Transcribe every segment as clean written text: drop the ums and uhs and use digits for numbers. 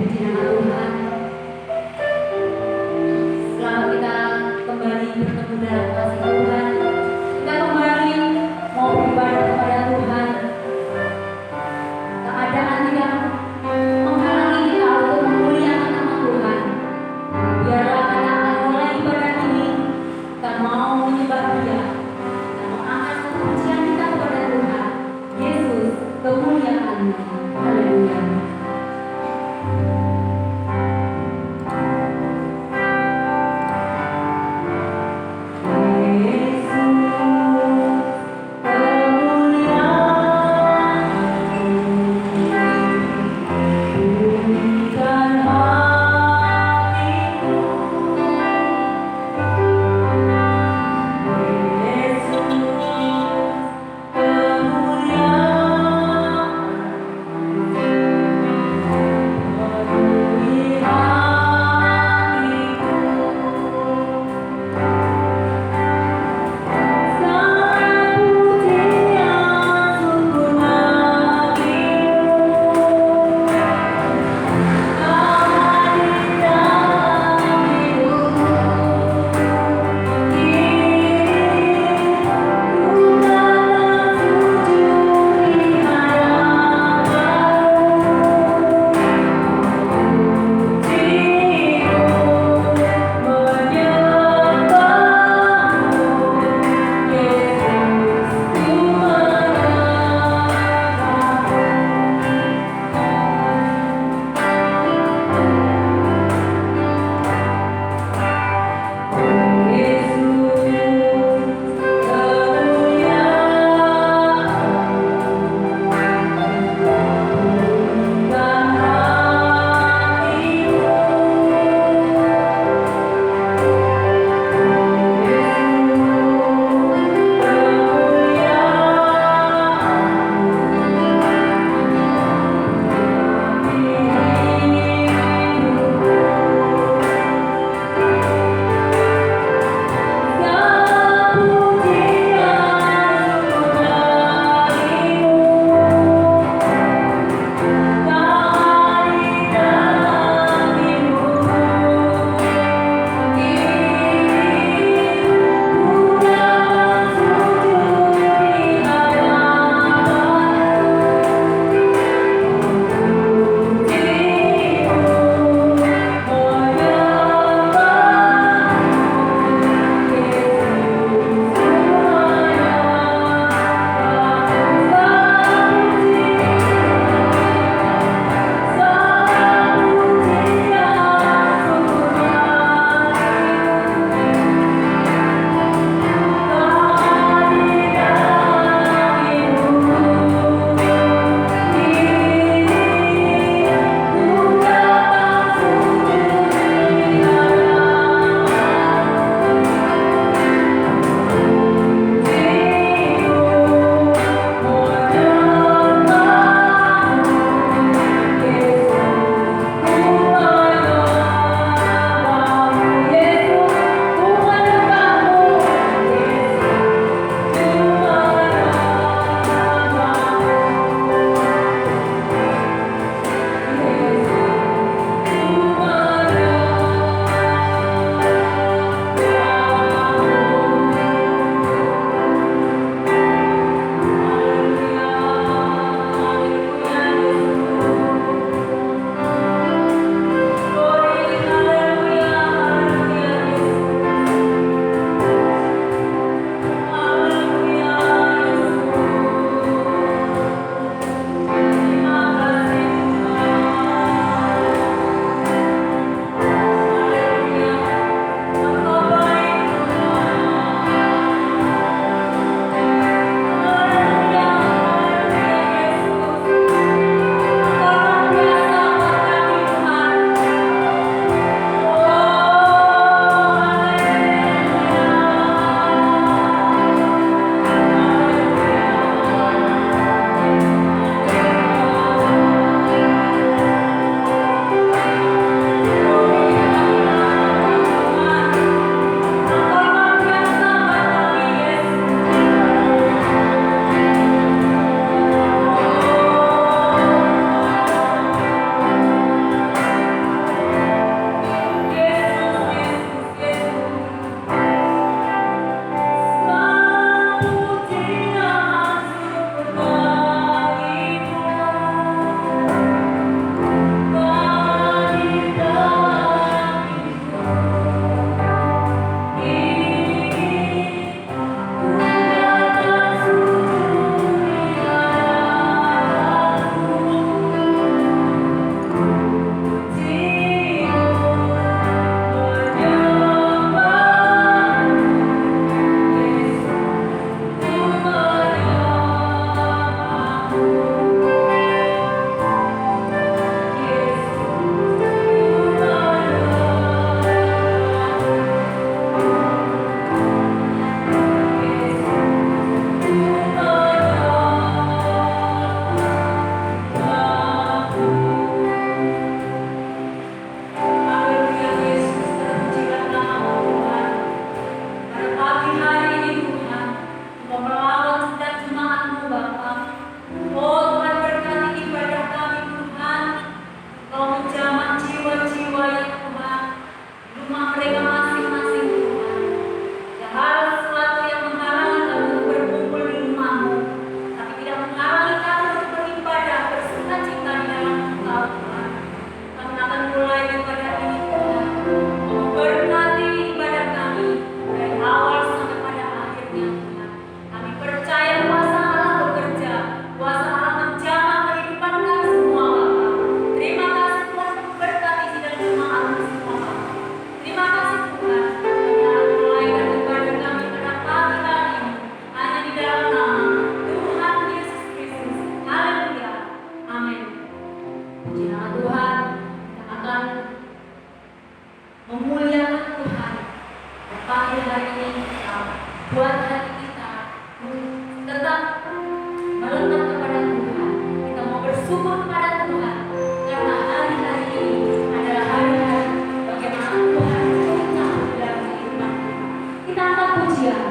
Puji nama Tuhan. Selamat kita kembali bertemu dalam kasih Tuhan. Kita kembali mau beribadah kepada Tuhan. Keadaan tidak menghalangi kita untuk memuliakan nama Tuhan. Biarlah kita akan mulai ibadah ini, kita mau menyembah Dia, kita mengangkat kepujian kita kepada Tuhan Yesus, kemuliaan-Nya. Haleluya. pagi hari ini buat hati kita tetap melekat kepada Tuhan. Kita mau bersyukur kepada Tuhan karena hari-hari ini adalah hari-hari bagaimana Tuhan mencabut dalam kehidupan kita. Kita angkat pujian.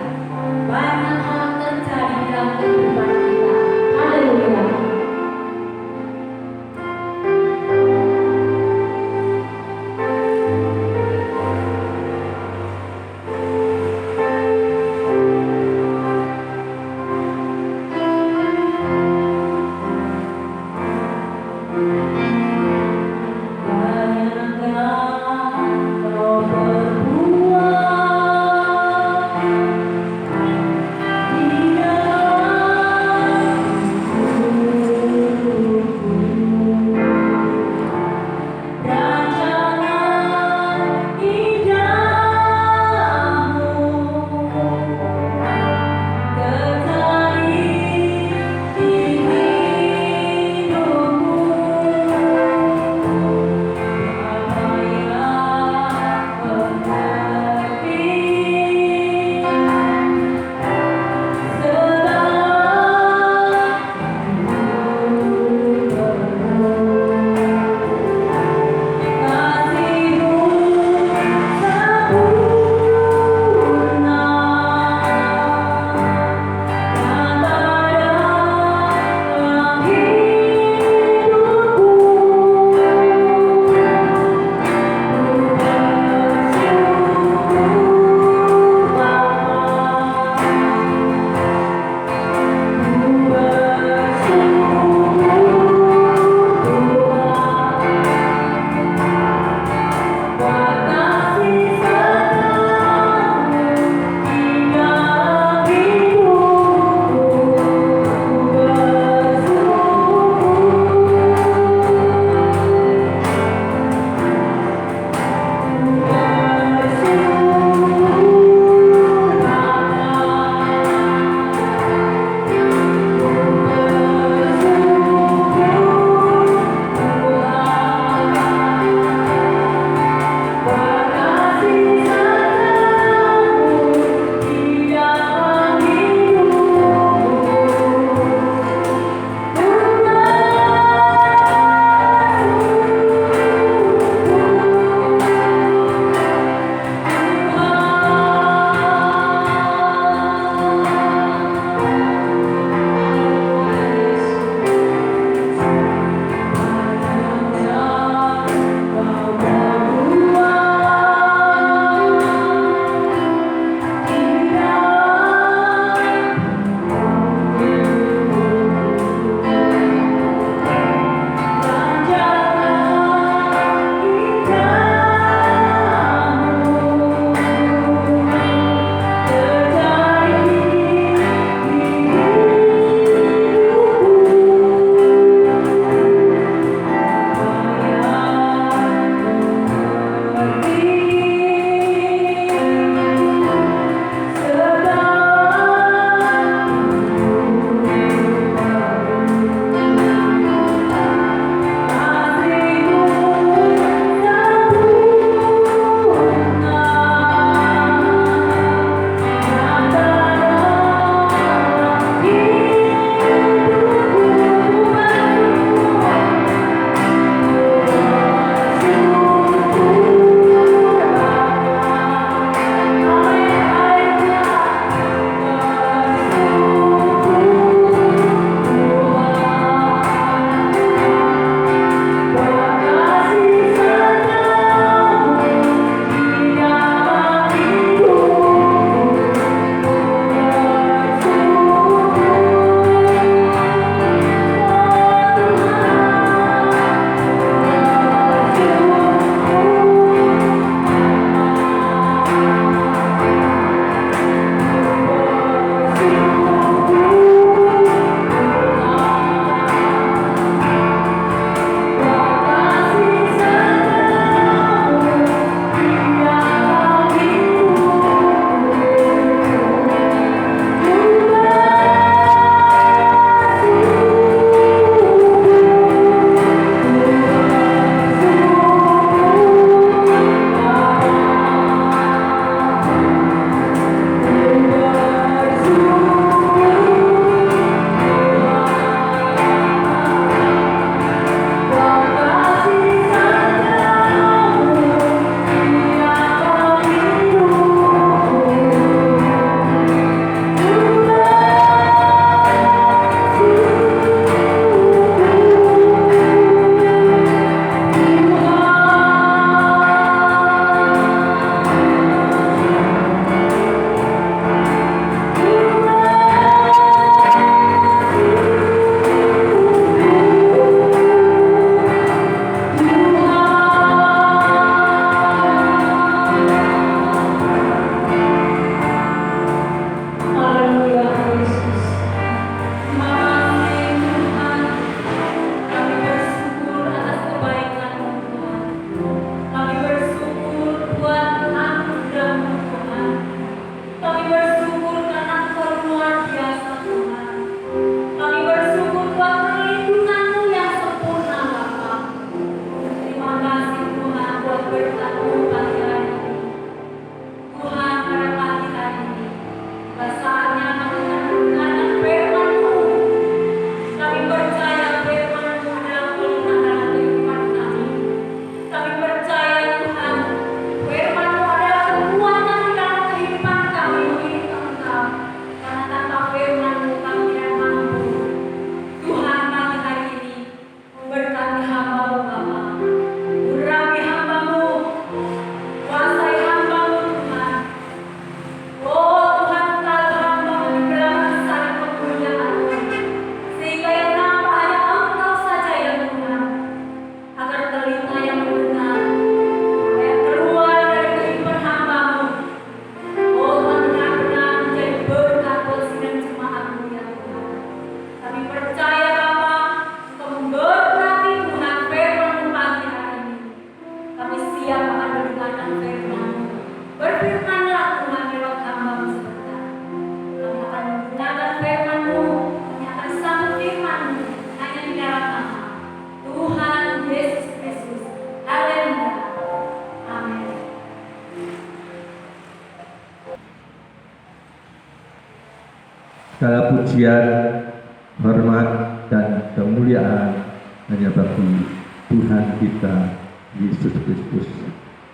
Banyak hal terjadi dalam kehidupan kita. Haleluya. Segala pujian, hormat, dan kemuliaan hanya bagi Tuhan kita, Yesus Kristus.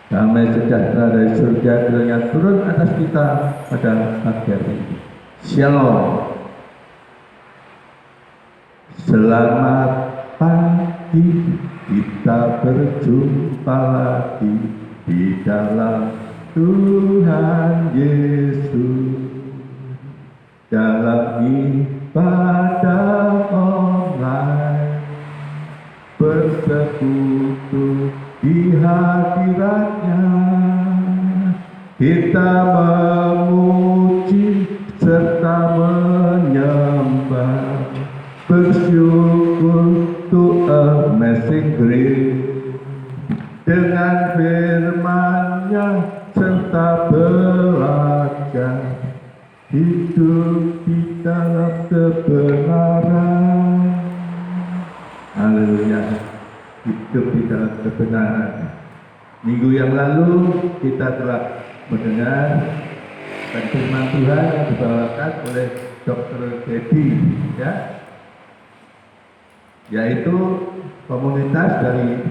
Damai sejahtera dari surga kiranya turun atas kita pada pagi hari ini. Shalom. Selamat pagi, kita berjumpa lagi di dalam Tuhan Yesus. Dalam ibadah online bersekutu di hadiratnya, kita memuji serta menyembah, bersyukur to amazing grace. Dengan firman-Nya serta belajar hidup di dalam kebenaran. Haleluya, hidup di dalam kebenaran. Minggu yang lalu kita telah mendengar firman Tuhan yang dibawakan oleh Dr. Dedi, yaitu komunitas dari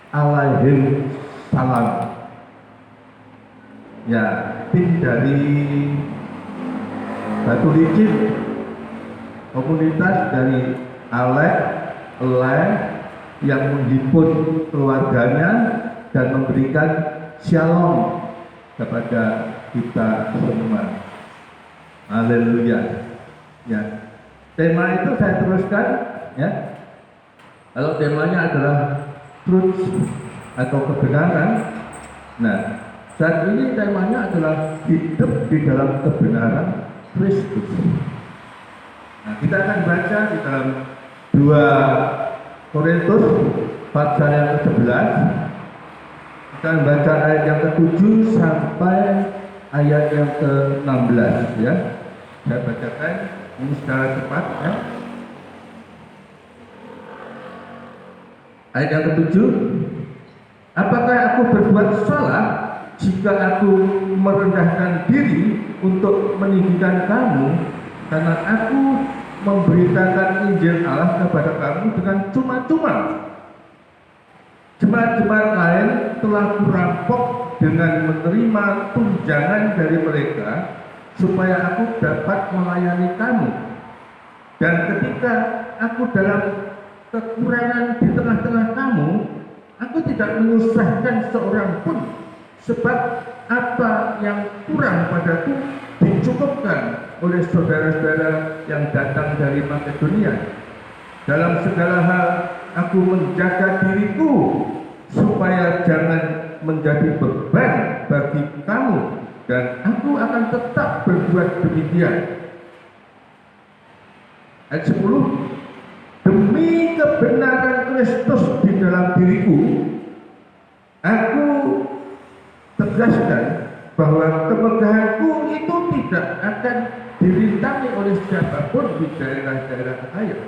Alaihim Salam. Tim dari Batu Licin, komunitas dari Eleh yang menghibur keluarganya dan memberikan shalom kepada kita semua. Haleluya. Tema itu saya teruskan, Kalau temanya adalah truth atau kebenaran, saat ini temanya adalah hidup di dalam kebenaran Kristus. Kita akan baca di dalam 2 Korintus pasal yang ke-11. Kita akan baca ayat yang ke-7 sampai ayat yang ke-16, Saya bacakan ini secara cepat, Ayat yang ke-7. Apakah aku berbuat salah jika aku merendahkan diri untuk meninggikan kamu, karena aku memberitakan Injil Allah kepada kamu dengan cuma-cuma? Jemaat-jemaat lain telah kurampok dengan menerima tunjangan dari mereka supaya aku dapat melayani kamu. Dan ketika aku dalam kekurangan di tengah-tengah kamu, aku tidak menyusahkan seorang pun, sebab apa yang kurang padaku dicukupkan oleh saudara-saudara yang datang dari Makedonia. Dalam segala hal aku menjaga diriku supaya jangan menjadi beban bagi kamu, dan aku akan tetap berbuat demikian. Ayat 10. Demi kebenaran Kristus di dalam diriku, aku tegaskan bahwa kemegahanku itu tidak akan dirintangi oleh siapapun di daerah-daerah kaya.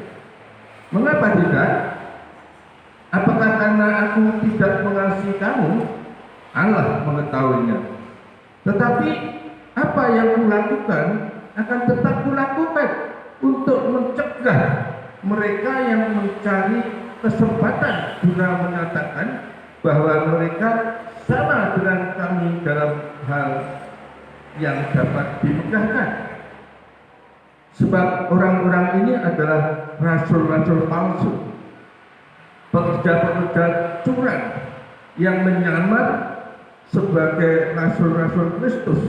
Mengapa tidak? Apakah karena aku tidak mengasihi kamu? Allah mengetahuinya. Tetapi apa yang kulakukan akan tetap kulakukan untuk mencegah mereka yang mencari kesempatan guna menyatakan bahwa mereka sama dengan kami dalam hal yang dapat dimegahkan. Sebab orang-orang ini adalah rasul-rasul palsu, pekerja-pekerja curang yang menyamar sebagai rasul-rasul Kristus.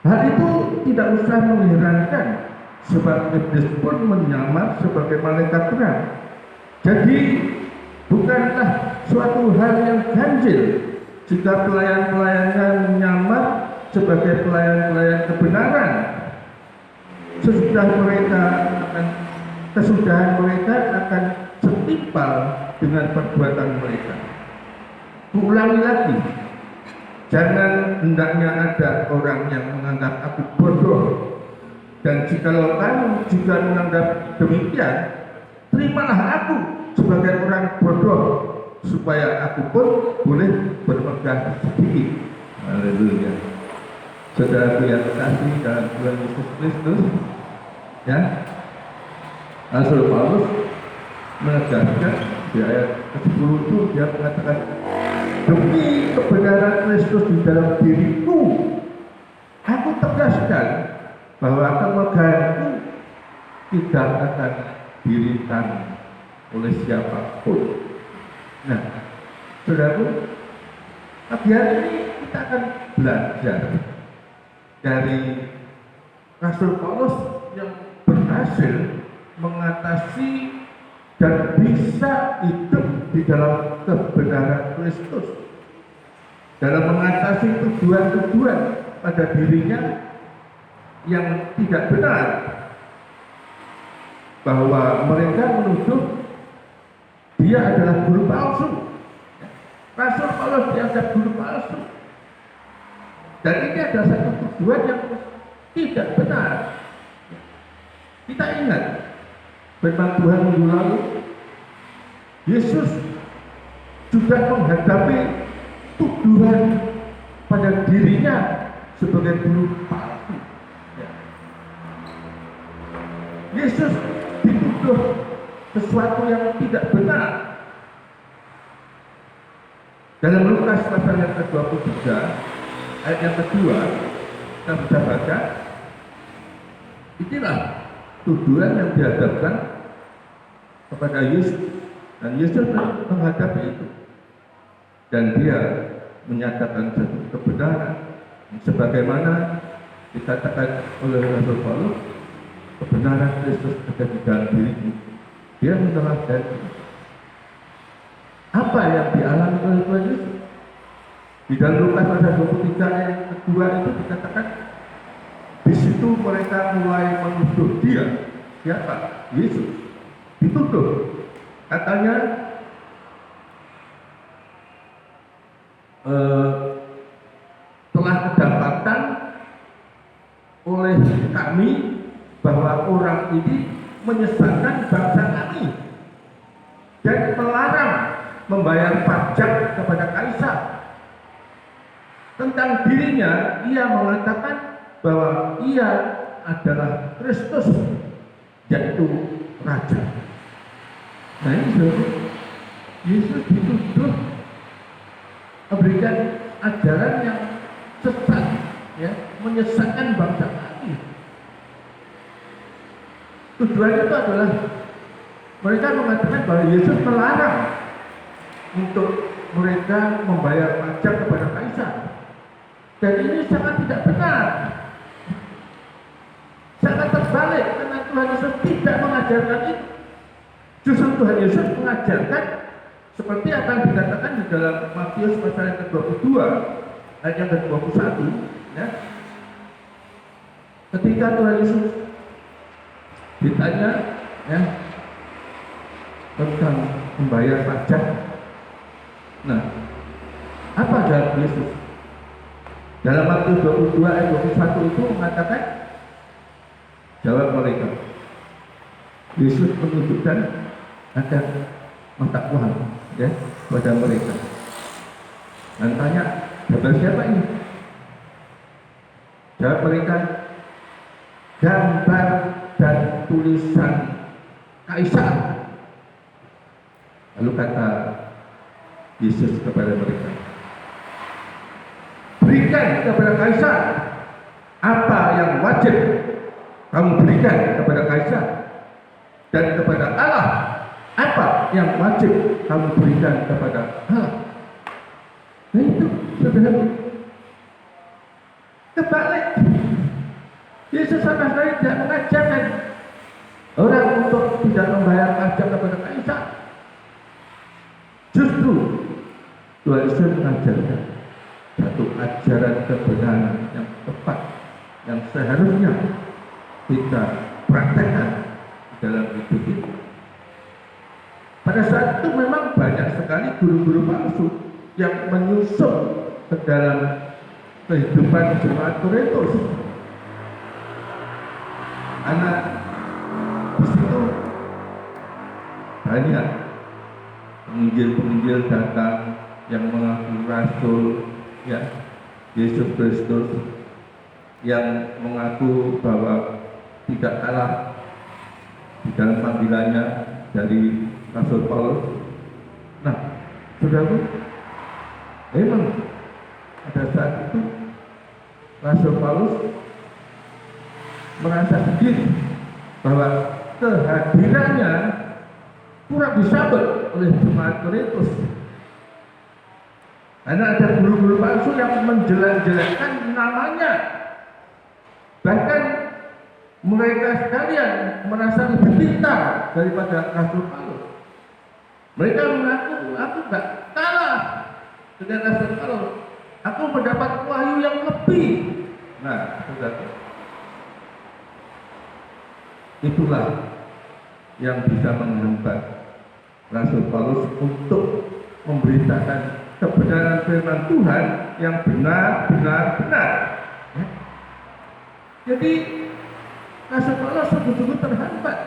Hal itu tidak usah mengherankan, sebab iblis pun menyamar sebagai malaikat terang. Jadi bukanlah suatu hal yang ganjil jika pelayan-pelayannya menyamar sebagai pelayan-pelayan kebenaran. Kesudahan mereka akan setimpal dengan perbuatan mereka. Ulangi lagi, jangan hendaknya ada orang yang menganggap aku bodoh. Dan jikalau kamu juga menganggap demikian, terimalah aku sebagai orang bodoh, supaya aku pun boleh bermegah sedikit. Haleluya. Saudaraku yang kasih dalam Tuhan Yesus Kristus, ya, Rasul Paulus menegaskan di ayat ke-10 itu dia mengatakan, demi kebenaran Kristus di dalam diriku, aku tegaskan bahwa kemegahanku tidak akan dirikan oleh siapapun. Nah, saudaraku, pagi hari ini kita akan belajar dari Rasul Paulus yang berhasil mengatasi dan bisa hidup di dalam kebenaran Kristus, dalam mengatasi tujuan-tujuan pada dirinya yang tidak benar, bahwa mereka menuduh dia adalah guru palsu. Rasul Paulus dianggap guru palsu, dan ini adalah satu tujuan yang tidak benar. Kita ingat firman Tuhan minggu lalu, Yesus juga menghadapi tuduhan pada dirinya sebagai guru palsu. Yesus dituduh sesuatu yang tidak benar. Dalam Lukas pasal yang ke-23 ayat yang kedua, kita bisa baca, inilah tuduhan yang dihadapkan kepada Yesus, dan Yesus menghadapi itu, dan dia menyatakan satu kebenaran sebagaimana dikatakan oleh Rasul Paulus, kebenaran Kristus ada di dalam dirimu. Dia menerangkan apa yang dialami oleh Tuhan Yesus. Di dalam Lukas pasal 23 ayat kedua itu dikatakan, di situ mereka mulai menuduh dia. Siapa? Yesus. Dituduh. Katanya telah kedapatan oleh kami bahwa orang ini menyesatkan bangsa kami dan melarang membayar pajak kepada kaisar. Tentang dirinya, ia mengatakan bahwa ia adalah Kristus, yaitu Raja. Nah ini Yesus dituduh memberikan ajaran yang sesat, ya, menyesatkan bangsa kami. Tujuannya itu adalah mereka mengatakan bahwa Yesus melarang untuk mereka membayar pajak kepada kaisar. Dan ini sangat tidak benar, sangat terbalik, karena Tuhan Yesus tidak mengajarkan itu. Justru Tuhan Yesus mengajarkan seperti apa yang dikatakan di dalam Matius pasal yang ke-22 ayat yang ke-21, ya. Ketika Tuhan Yesus ditanya, ya, tentang membayar pajak, nah, apa jawab Yesus? Dalam Matius 22 ayat 21 itu mengatakan, jawab mereka, Yesus menunjukkan akan mata Tuhan, ya, kepada mereka. Dan tanya, gambar siapa ini? Jawab mereka, gambar dan tulisan kaisar. Lalu kata Yesus kepada mereka, berikan kepada kaisar apa yang wajib kamu berikan kepada kaisar, dan kepada Allah apa yang wajib kamu berikan kepada Allah. Nah itu, saudara, kebalik. Yesus sama sekali tidak mengajarkan orang untuk tidak membayar pajak kepada kaisar. Justru Tuhan Yesus mengajarkan satu ajaran kebenaran yang tepat, yang seharusnya kita praktekkan di dalam hidup kita. Pada saat itu memang banyak sekali guru-guru palsu yang menyusup ke dalam kehidupan jemaat Korintus. Anak di situ banyak penginjil-penginjil datang yang mengaku rasul, ya, Yesus Kristus, yang mengaku bahwa tidak kalah di dalam panggilannya dari Rasul Paulus. Nah, saudaraku, memang pada saat itu Rasul Paulus merasa sedih bahwa kehadirannya kurang disambut oleh jemaat Korintus, karena ada guru-guru palsu yang menjelek-jelekkan namanya. Bahkan mereka sekalian merasa lebih pintar daripada Rasul Paulus. Mereka mengaku, aku gak kalah dengan Rasul Paulus, aku mendapat wahyu yang lebih. Nah, saudara, itulah yang bisa menghambat Rasul Paulus untuk memberitakan kebenaran firman Tuhan yang benar. Ya. Jadi Rasul Paulus sungguh-sungguh terhambat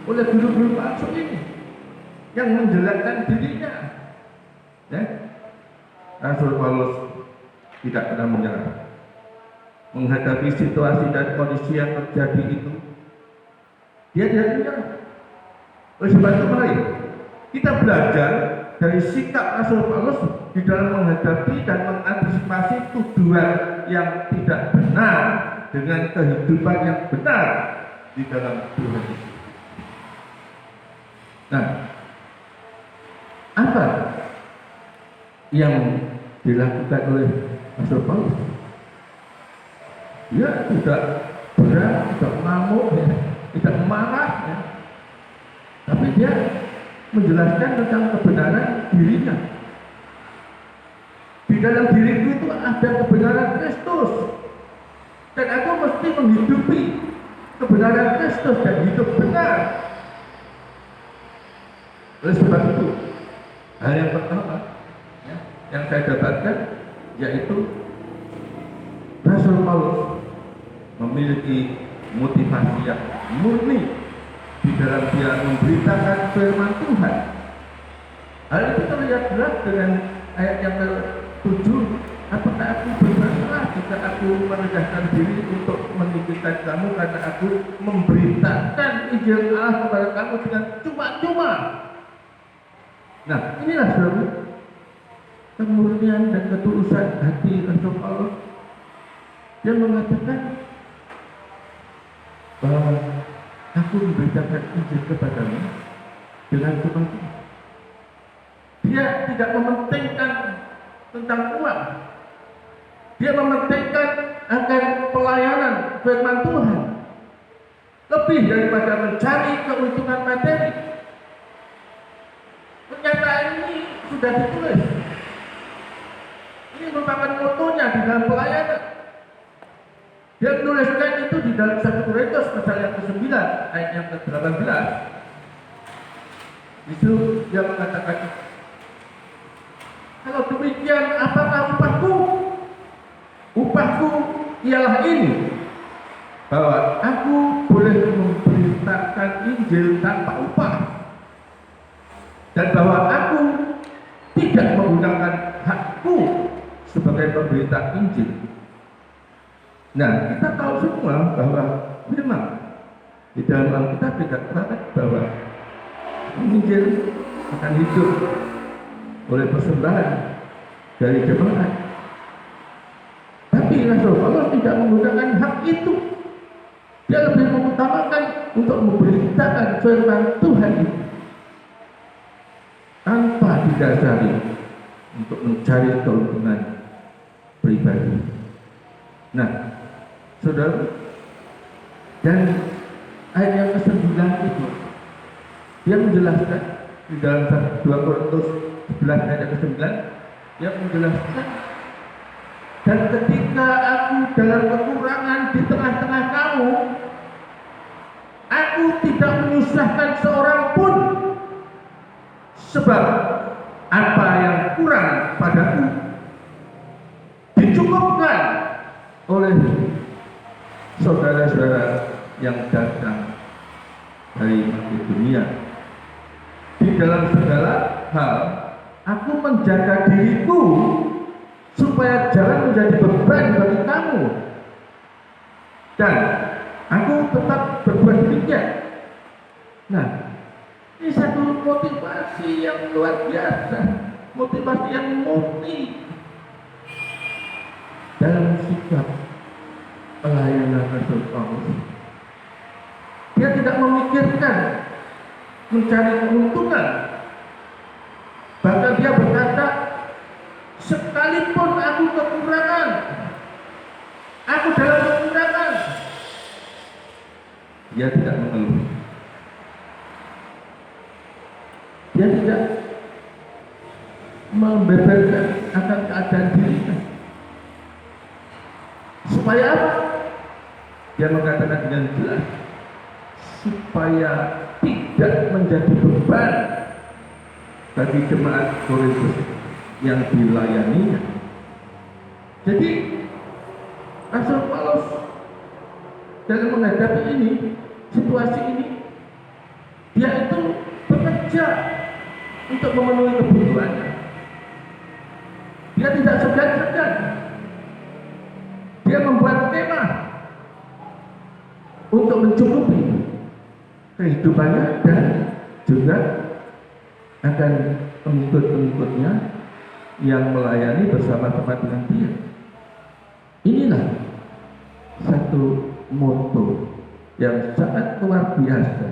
oleh guru-guru palsu ini yang menjelekkan dirinya. Ya. Rasul Paulus tidak pernah menyerah menghadapi situasi dan kondisi yang terjadi itu. Dia tidak menyerah. Oleh sebab itu, mari kita belajar dari sikap Rasul Paulus di dalam menghadapi dan mengantisipasi tuduhan yang tidak benar dengan kehidupan yang benar di dalam Tuhan Yesus. Nah, apa yang dilakukan oleh Rasul Paulus? Dia tidak berat, tidak ngamuk, ya, tidak marah, ya. Tapi dia menjelaskan tentang kebenaran dirinya. Di dalam diriku itu ada kebenaran Kristus, dan aku mesti menghidupi kebenaran Kristus dan hidup benar. Oleh sebab itu, hal yang pertama, ya, yang saya dapatkan yaitu Rasul Paulus memiliki motivasi yang murni di dalam dia memberitakan firman Tuhan. Hal itu terlihat jelas dengan ayat yang ke-7. Apakah aku bersalah jika aku merendahkan diri untuk meninggikan kamu karena aku memberitakan Injil Allah kepada kamu dengan cuma-cuma? Nah, inilah saudara, kemurnian dan ketulusan hati Rasul Paulus. Dia mengatakan bahwa aku memberitakan Injil kepadamu dengan cuma-cuma. Dia tidak mementingkan tentang uang. Dia mementingkan akan pelayanan firman Tuhan lebih daripada mencari keuntungan materi. Pernyataan ini sudah ditulis. Ini merupakan motonya di dalam pelayanan. Dia menuliskan itu di dalam 1 Korintus pasal yang ke-9 ayat yang ke-18. Itu dia mengatakan, kalau demikian apakah upahku? Upahku ialah ini, bahwa aku boleh memberitakan Injil tanpa upah, dan bahwa aku tidak menggunakan hakku sebagai pemberita Injil. Nah, kita tahu semua bahwa memang di dalam Alkitab dikatakan bahwa Injil akan hidup oleh persembahan dari jemaat. Tapi Rasul Paulus tidak menggunakan hak itu. Dia lebih mengutamakan untuk memberitakan firman Tuhan itu tanpa didasari untuk mencari keuntungan pribadi. Nah, saudara, dan ayat yang ke-9 itu dia menjelaskan di dalam 2 Korintus 11 ayat ke-9, dia menjelaskan, dan ketika aku dalam kekurangan di tengah-tengah kamu, aku tidak menyusahkan seorang pun, sebab apa yang kurang padaku dicukupkan oleh saudara-saudara yang datang dari Makedonia. Di dalam segala hal aku menjaga diriku supaya jangan menjadi beban bagi kamu, dan aku tetap berbuat demikian. Nah, ini satu motivasi yang luar biasa, motivasi yang murni dalam sikap pelayanan Rasul Paulus. Dia tidak memikirkan mencari keuntungan. Bahkan dia berkata, sekalipun aku kekurangan, aku dalam kekurangan, dia tidak mengeluh. Dia tidak membeberkan akan keadaan dirinya. Supaya apa? Dia mengatakan dengan jelas, supaya tidak menjadi beban bagi jemaat Korintus yang dilayaninya. Jadi Rasul Paulus dalam menghadapi ini, situasi ini, dia itu bekerja untuk memenuhi kebutuhannya. Dia tidak segan-segan. Dia membuat kemah untuk mencukupi kehidupannya dan juga akan pengikut-pengikutnya yang melayani bersama-sama dengan dia. Inilah satu moto yang sangat luar biasa,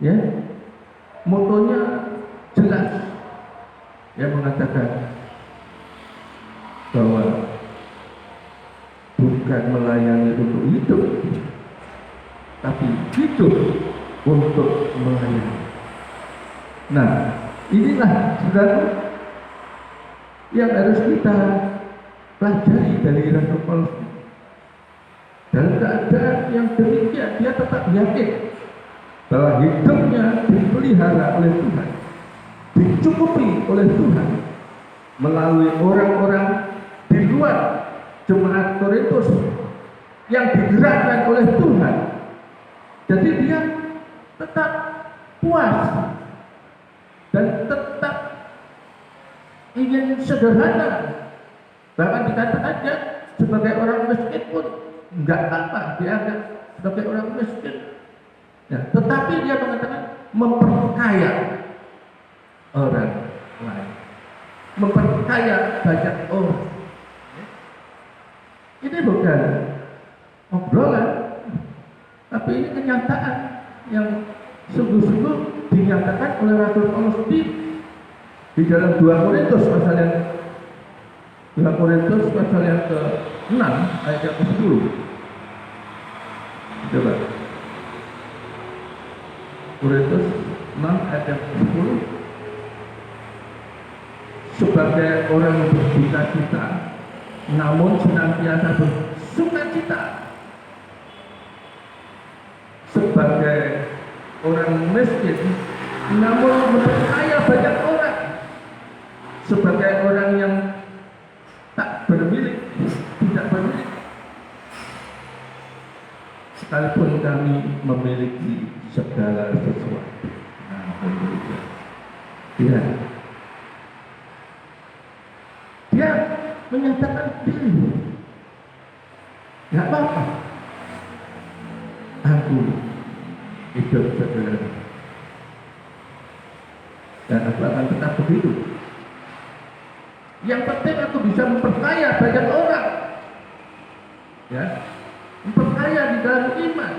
ya. Motonya jelas, yang mengatakan bahwa bukan melayani untuk hidup, tapi hidup untuk melayani. Nah, inilah saudara yang harus kita pelajari dari Rasul Paulus. Dalam keadaan yang demikian, dia tetap yakin bahwa hidupnya dipelihara oleh Tuhan, dicukupi oleh Tuhan melalui orang-orang di luar jemaat Korintus yang digerakkan oleh Tuhan. Jadi dia tetap puas dan tetap ingin sederhana. Bahkan dikatakan dia sebagai orang miskin pun enggak apa, dianggap sebagai orang miskin. Ya, tetapi dia mengatakan memperkaya orang lain, memperkaya banyak orang. Ini bukan obrolan, tapi ini kenyataan yang sungguh-sungguh dinyatakan oleh Rasul Paulus di dalam 2 Korintus pasal yang 2 Korintus pasal yang ke-6 ayat yang ke-10. Coba. Korintus 6 ayat yang ke-10. Sebagai orang yang berduka-cita, namun senantiasa bersukacita. Sebagai orang miskin, namun memperkaya banyak orang. Sebagai orang yang tak bermilik, tidak bermilik, sekalipun kami memiliki segala sesuatu. Nah, dia menyatakan diri, nggak apa-apa, aku hidup sederhana dan aku akan tetap begitu. Yang penting aku bisa memperkaya banyak orang, ya, memperkaya di dalam iman,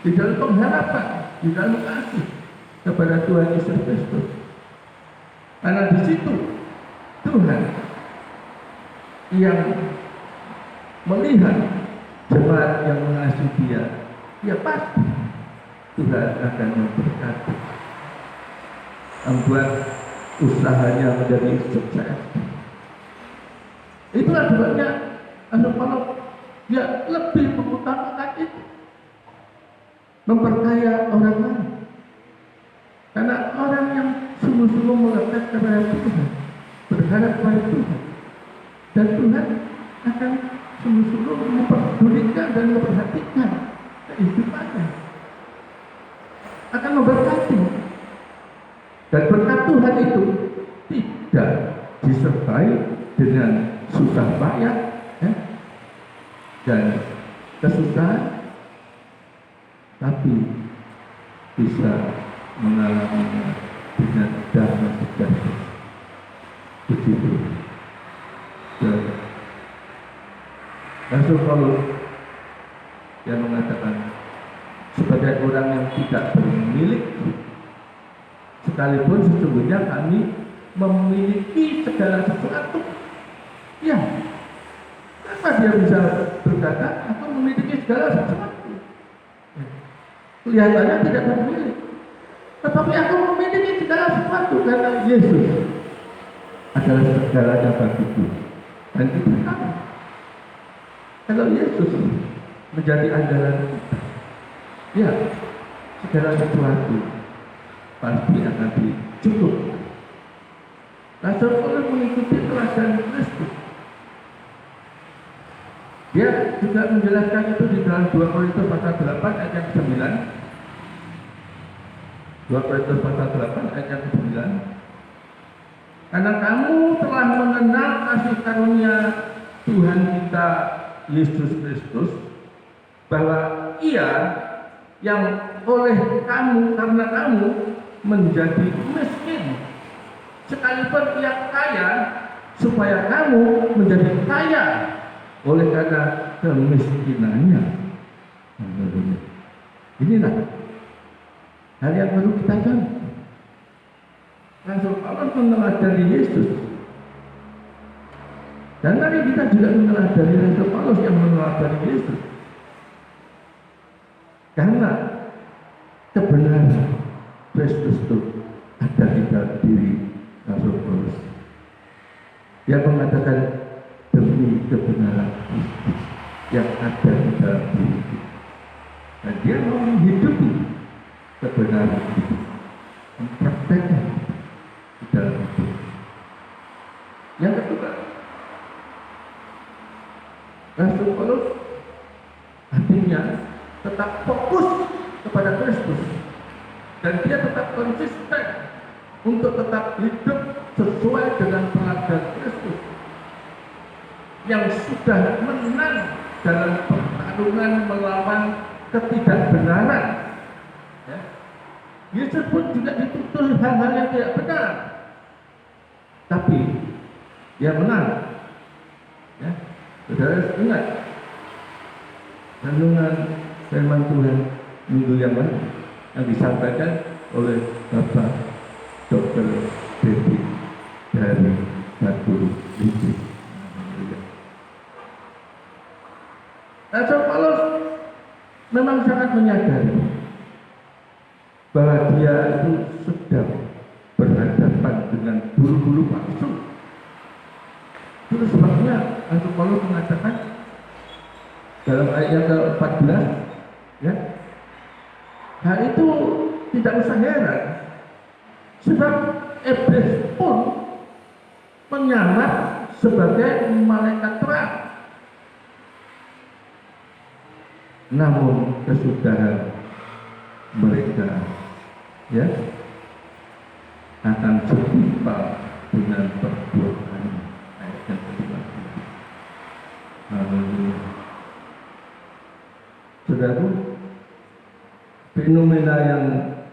di dalam pengharapan, di dalam kasih kepada Tuhan Yesus Kristus. Karena di situ Tuhan yang melihat jemaat yang mengasihi Dia, ya pasti Tuhan akan memberkati, membuat usahanya menjadi sukses. Itulah sebabnya Rasul Paulus dia lebih mengutamakan itu, memperkaya orang lain. Karena orang yang sungguh-sungguh melekat kepada Tuhan, berharap kepada Tuhan, dan Tuhan akan sungguh-sungguh memperdulikan dan memperhatikan kehidupannya, akan memberkati. Dan berkat Tuhan itu tidak disertai dengan susah payah, ya? Dan kesusahan, tapi bisa mengalaminya dengan damai sejahtera. Begitu. Dan Rasul Paulus yang mengatakan, sebagai orang yang tidak bermiliki, sekalipun sesungguhnya kami memiliki segala sesuatu. Ya, kenapa dia bisa berkata aku memiliki segala sesuatu? Kelihatannya tidak memiliki, tetapi aku memiliki segala sesuatu karena Yesus adalah segalanya bagiku. Dan itu sama. Kalau Yesus menjadi andalan kita, ya, segala sesuatu pasti akan dicukupkan. Rasul Paulus mengikuti teladan Kristus. Dia juga menjelaskan itu di dalam 2 Korintus pasal 8 ayat yang 9. 2 Korintus pasal 8 ayat yang 9. Karena kamu telah mengenal kasih karunia Tuhan kita Yesus Kristus, bahwa Ia yang oleh kamu, karena kamu menjadi miskin, sekalipun Ia kaya, supaya kamu menjadi kaya oleh karena kemiskinannya. Inilah hal yang perlu kita contoh. Rasul Paulus meneladani Yesus, dan mari kita juga meneladani Rasul Paulus yang meneladani Yesus. Karena kebenaran Kristus itu ada di dalam diri Rasul Paulus. Dia mengatakan, demi kebenaran Kristus yang ada di dalam diri kita. Dan dia mau menghidupi kebenaran itu, mempraktekkan di dalam hidup. Yang kedua, Rasul Paulus artinya tetap fokus kepada Kristus, dan dia tetap konsisten untuk tetap hidup sesuai dengan teladan Kristus yang sudah menang dalam pertarungan melawan ketidakbenaran. Ya. Yesus pun juga dituntut hal-hal yang tidak benar, tapi dia menang. Ya. Saudara ingat renungan firman Tuhan minggu yang lalu yang disampaikan oleh Bapak Dr. Devi dari Batu Licin. Rasul Paulus memang sangat menyadari bahwa dia itu sedang berhadapan dengan guru-guru palsu. Itu sebabnya Rasul Paulus mengatakan dalam ayat yang ke-14, ya, hal itu tidak usah heran, sebab iblis pun menyamar sebagai malaikat terang. Namun kesudahan mereka, ya, akan setimpal dengan perbuatan. Ayat yang kedua. Haleluya. Saudara, fenomena yang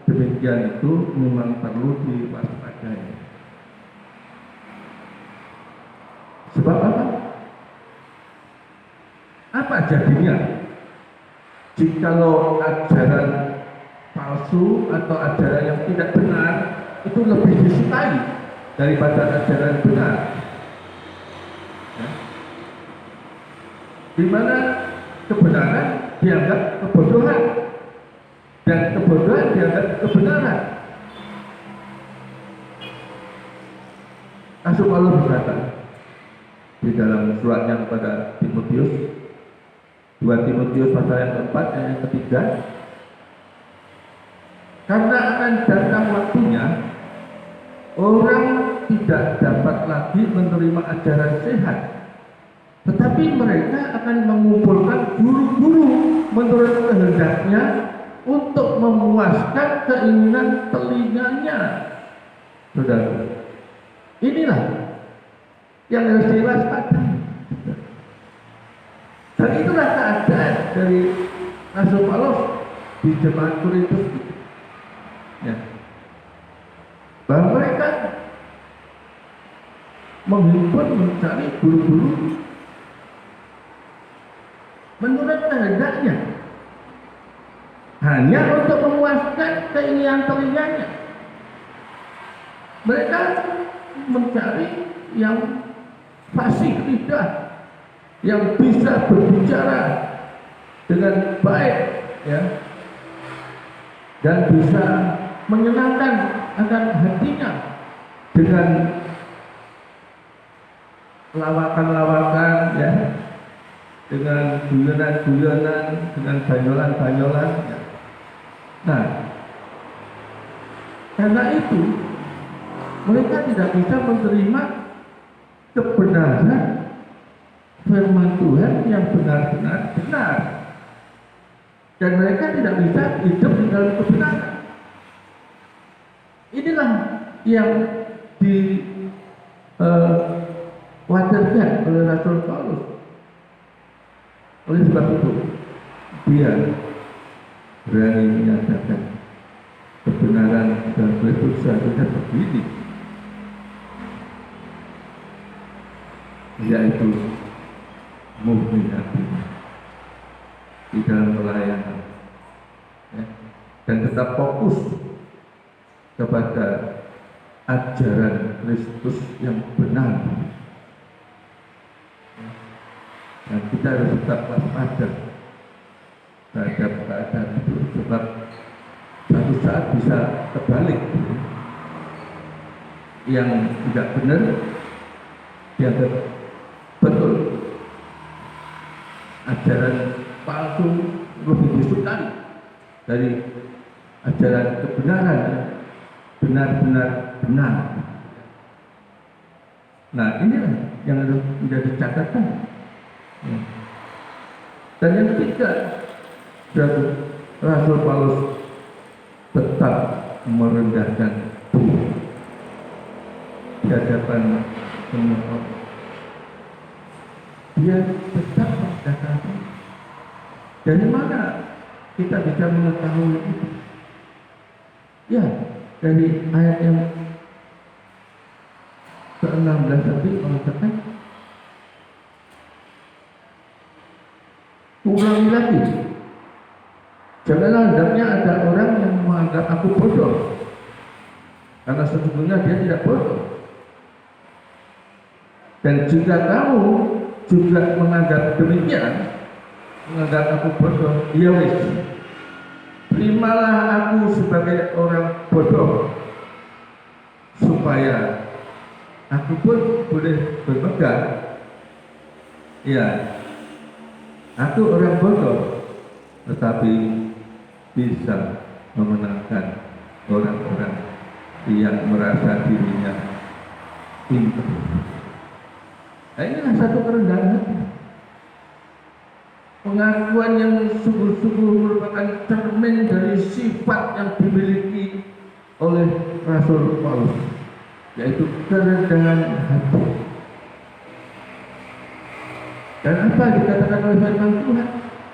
demikian itu memang perlu diwaspadai. Sebab apa? Apa jadinya jikalau ajaran palsu atau ajaran yang tidak benar itu lebih disukai daripada ajaran benar? Ya. Di mana kebenaran dianggap kebodohan dan kebodohan dianggap kebenaran. Rasul Paulus berkata di dalam suratnya kepada Timotius, 2 Timotius pasal yang keempat ayat yang ketiga, karena akan datang waktunya orang tidak dapat lagi menerima ajaran sehat, tetapi mereka akan mengumpulkan guru-guru menurut kehendaknya untuk memuaskan keinginan telinganya. Saudara, inilah yang harus diwaspadai. Dan itulah keadaan dari Rasul Paulus di jemaat Korintus, ya, bahwa mereka menghimpun, mencari guru-guru menurut kehendaknya, hanya untuk memuaskan keinginan telinganya. Mereka mencari yang fasih lidah, yang bisa berbicara dengan baik, ya, dan bisa menyenangkan akan hatinya dengan lawakan-lawakan, ya, dengan guyonan-guyonan, dengan banyolan-banyolan, ya. Nah, karena itu mereka tidak bisa menerima kebenaran firman Tuhan yang benar-benar benar, dan mereka tidak bisa hidup di dalam kebenaran. Inilah yang diwajarkan oleh Rasul Paulus. Oleh sebab itu, dia berani menyatakan kebenaran dalam Kristus seharusnya begini, yaitu murni hati di dalam pelayanan, ya, dan tetap fokus kepada ajaran Kristus yang benar. Dan kita harus tetap waspada terhadap keadaan itu, sebab suatu saat bisa terbalik. Yang tidak benar dianggap betul, ajaran palsu lebih disukai dari ajaran kebenaran yang benar-benar benar. Nah, inilah yang harus menjadi catatan. Dan yang ketiga, Rasul Paulus tetap merendahkan diri di hadapan semua orang. Dia tetap merendahkan diri. Dari mana kita bisa mengetahui itu? Ya, dari ayat yang ke-16 tadi mengatakan, ulangi lagi, janganlah hendaknya ada orang yang menganggap aku bodoh, karena sesungguhnya dia tidak bodoh. Dan jika kamu juga menganggap demikian, menganggap aku bodoh, ya wis, terimalah aku sebagai orang bodoh, supaya aku pun boleh berpegang. Ya, aku orang bodoh, tetapi bisa memenangkan orang-orang yang merasa dirinya pintar. Nah, inilah satu kerendahan hati. Pengakuan yang sungguh-sungguh merupakan cermin dari sifat yang dimiliki oleh Rasul Paulus, yaitu kerendahan hati. Dan apa dikatakan oleh firman Tuhan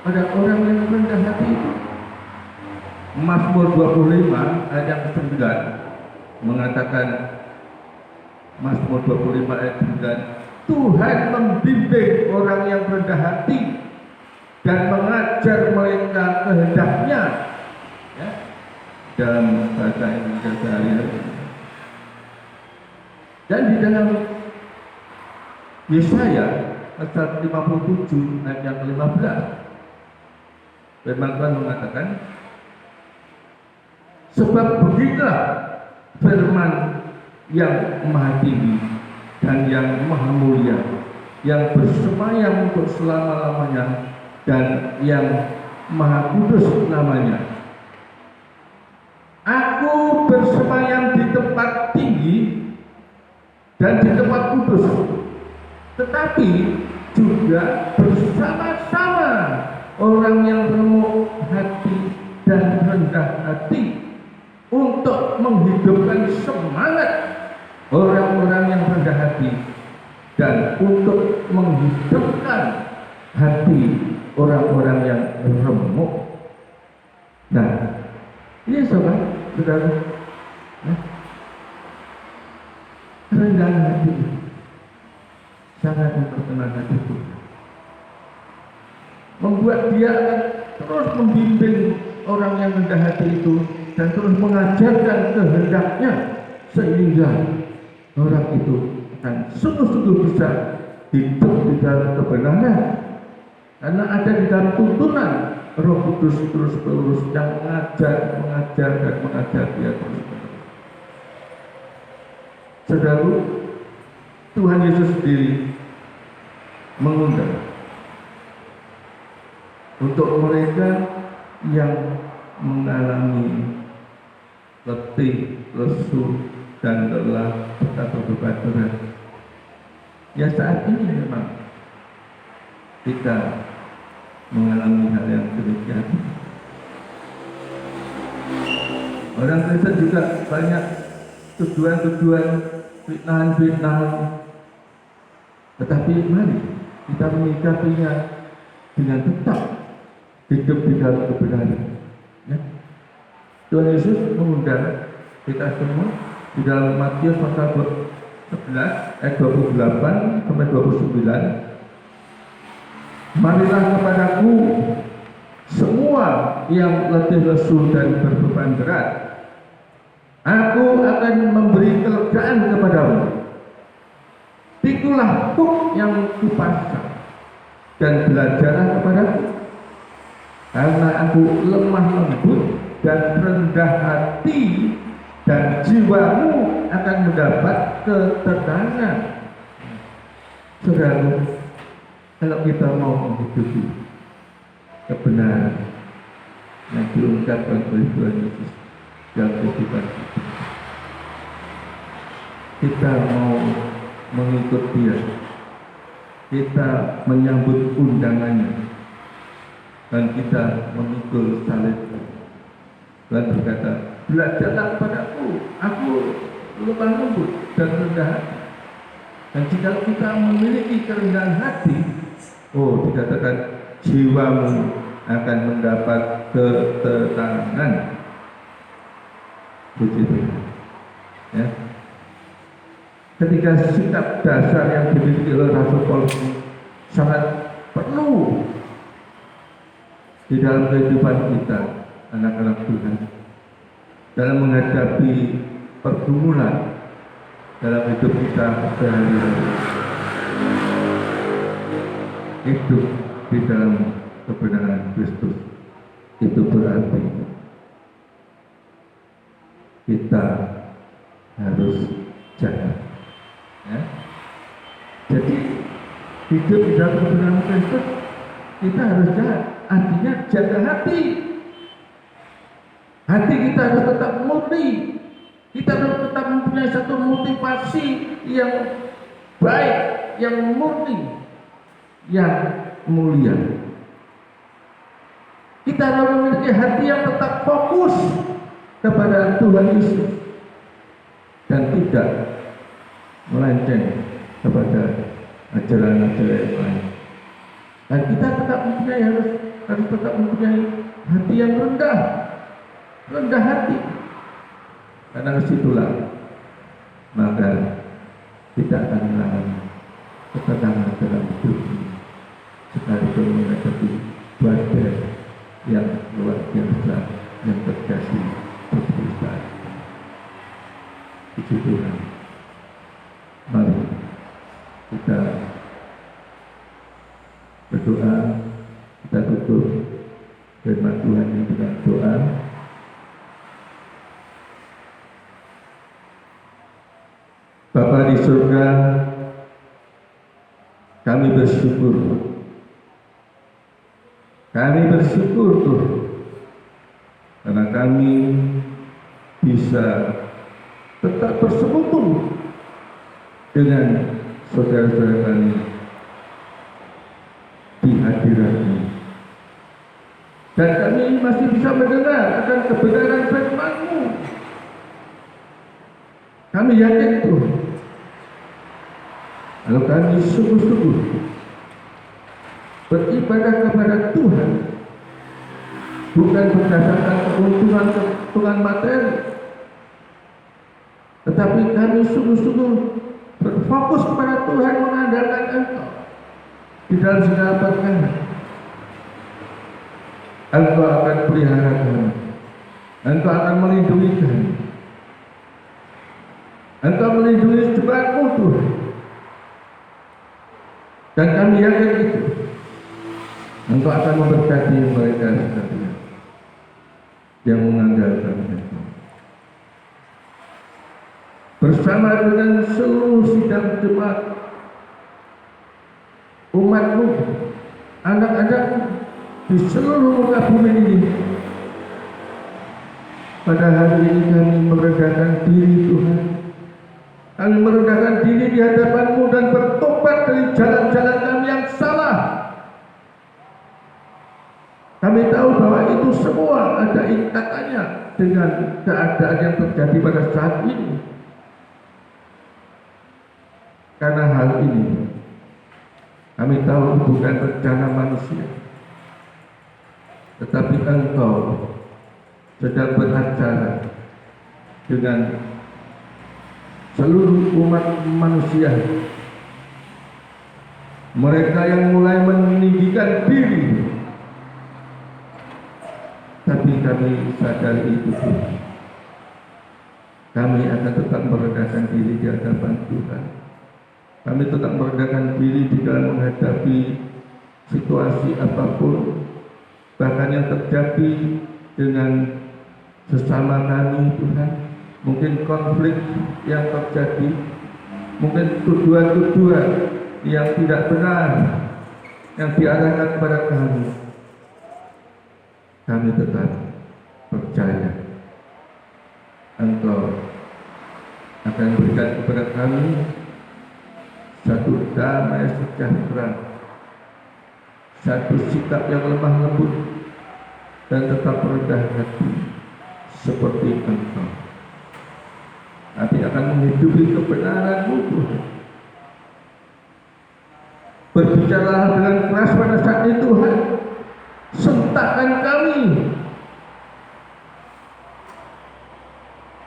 pada orang yang rendah hati itu? Mazmur 25 ayat yang 9 mengatakan, Mazmur 25 ayat 9, Tuhan membimbing orang yang rendah hati dan mengajar mereka kehendaknya, ya, dalam bahasa Indonesia sehari-hari. Dan di dalam Yesaya pasal 57 ayat yang ke-15, firman Tuhan mengatakan, sebab beginilah firman yang maha tinggi dan yang maha mulia, yang bersemayam untuk selama-lamanya dan yang maha kudus namanya. Aku bersemayam di tempat tinggi dan di tempat kudus, tetapi juga bersama-sama orang yang remuk hati dan rendah hati, untuk menghidupkan semangat orang-orang yang rendah hati dan untuk menghidupkan hati orang-orang yang remuk. Bisa kan, saudara? Nah, kerendahan hati sangat memperkenalkan hati Tuhan. Membuat dia akan terus membimbing orang yang rendah hati itu dan terus mengajarkan kehendaknya sehingga orang itu akan sungguh-sungguh bisa hidup di dalam kebenaran karena ada di dalam tuntunan Roh Kudus terus-menerus yang mengajar dan mengajar dia terus-menerus. Saudara, Tuhan Yesus sendiri mengundang untuk mereka yang mengalami letih, lesu, dan lelah atau beban berat. Ya saat ini memang kita mengalami hal yang demikian. Orang Kristen juga banyak tujuan-tujuan, fitnahan-fitnahan. Tetapi mari kita menyikapinya dengan tetap hidup di dalam kebenaran. Ya. Tuhan Yesus mengundang kita semua di dalam Matius pasal 11 ayat 28 sampai 29. Marilah kepadaku semua yang letih lesu dan berbeban berat, aku akan memberi kelegaan kepadamu. Pikulah kuk yang kupasang dan belajarlah kepadaku, karena aku lemah lembut dan rendah hati, dan jiwamu akan mendapat ketenangan. Saudara, kalau kita mau menghidupi kebenaran yang diungkapkan oleh Tuhan Yesus dalam kehidupan kita mau mengikut Dia, kita menyambut undangannya, dan kita memikul salib dan berkata, belajarlah kepadaku, aku lemah lembut dan rendah hati. Dan jika kita memiliki kerendahan hati, dikatakan jiwamu akan mendapat ketenangan. Begitu. Ya. Ketika sikap dasar yang dimiliki oleh Rasul Paulus sangat perlu di dalam kehidupan kita, anak-anak Tuhan, dalam menghadapi pergumulan dalam hidup kita sehari-hari. Hidup di dalam kebenaran Kristus itu berarti kita harus jaga. Ya. Jadi hidup di dalam kebenaran Kristus kita harus jaga. Artinya jaga hati. Hati kita harus tetap murni. Kita harus tetap mempunyai satu motivasi yang baik, yang murni, yang mulia. Kita harus memiliki hati yang tetap fokus kepada Tuhan Yesus dan tidak melenceng kepada ajaran-ajaran yang lain. Dan kita tetap mempunyai harus tetap mempunyai hati yang rendah hati. Karena disitulah maka kita akan mengalami ketenangan dalam hidup ini, sekalipun menghadapi badai yang luar biasa yang terjadi seperti saat ini. Puji Tuhan. Mari kita berdoa, kita tutup firman Tuhan ini dengan doa. Bapa di surga, kami bersyukur Tuhan, karena kami bisa tetap bersekutu dengan saudara-saudara kami di hadirat-Mu, dan kami masih bisa mendengar akan kebenaran firman-Mu. Kami yakin Tuhan, kalau kami sungguh-sungguh beribadah kepada Tuhan, bukan berdasarkan keuntungan materi, tetapi kami sungguh-sungguh berfokus kepada Tuhan, mengandalkan Engkau di dalam segala perkara. Engkau akan pelihara kami, Engkau akan melindungi kami, Engkau melindungi jemaat-Mu Tuhan, dan kami yakin itu Engkau akan memberkati mereka sekalian yang mengandalkan Engkau. Bersama dengan seluruh sidang jemaat umat-Mu, anak-anak-Mu di seluruh muka bumi ini, pada hari ini kami merendahkan diri Tuhan. Kami merendahkan diri di hadapan-Mu dan bertobat dari jalan-jalan kami yang salah. Kami tahu bahwa itu semua ada ikatannya dengan keadaan yang terjadi pada saat ini. Karena hal ini kami tahu bukan rencana manusia, tetapi Engkau sedang beracara dengan seluruh umat manusia. Mereka yang mulai meninggikan diri, tapi kami sadari itu. Kami akan tetap merendahkan diri di hadapan Tuhan. Kami tetap merendahkan diri di dalam menghadapi situasi apapun, bahkan yang terjadi dengan sesama kami Tuhan. Mungkin konflik yang terjadi, mungkin tuduhan-tuduhan yang tidak benar yang diarahkan kepada kami. Kami tetap percaya Engkau akan berikan kepada kami satu damai sejahtera, satu sikap yang lemah lembut dan tetap rendah hati seperti Engkau. Kami akan menghidupi kebenaran-Mu Tuhan. Berbicara dengan keras pada saat itu Tuhan, sentakkan kami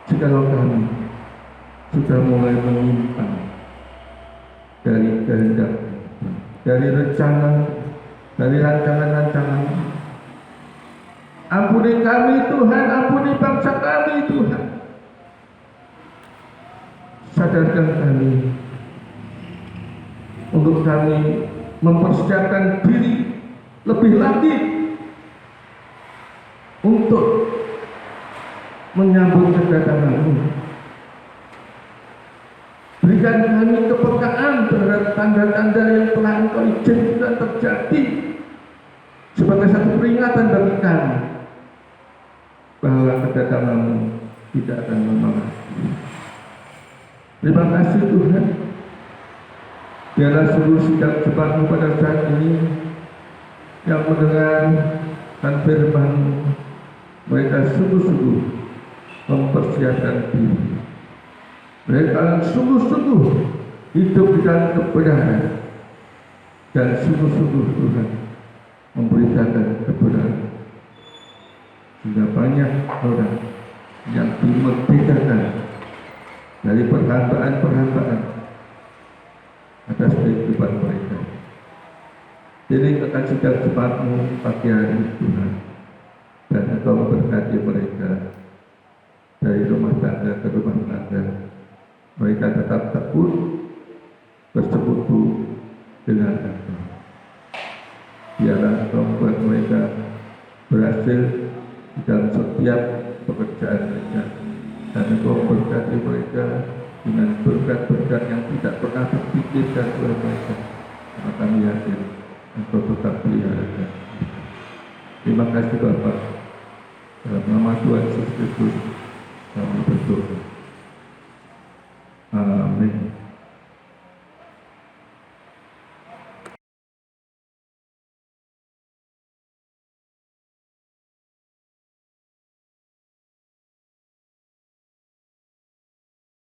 jikalau kami sudah mulai menyimpang dari kehendak, dari rencana, dari rancangan-rancangan. Ampuni kami Tuhan, ampuni bangsa kami Tuhan. Sadarkan kami untuk kami mempersiapkan diri lebih lagi untuk menyambut kedatangan-Mu. Berikan kami kepekaan terhadap tanda-tanda yang telah Engkau izinkan terjadi sebagai satu peringatan bagi kami bahwa kedatangan-Mu tidak akan lama. Terima kasih Tuhan. Biarlah seluruh sidang jemaat-Mu pada saat ini yang mendengarkan firman-Mu, mereka sungguh-sungguh mempersiapkan diri. Mereka sungguh-sungguh hidup di dalam kebenaran dan sungguh-sungguh Tuhan memberitakan kebenaran, sehingga banyak orang yang dimerdekakan dari perhambaan-perhambaan atas kehidupan mereka. Jadi akan sidang jemaat-Mu pagi hari ini Tuhan, dan Engkau memberkati mereka dari rumah tangga ke rumah tangga. Mereka tetap takut bersekutu dengan Engkau. Biarlah Engkau membuat mereka berhasil di dalam setiap pekerjaan mereka, dan Engkau memberkati mereka dengan berkat-berkat yang tidak pernah terpikirkan oleh mereka. Karena kami yakin Engkau tetap pelihara. Terima kasih Bapak. Dalam nama Tuhan Yesus Kristus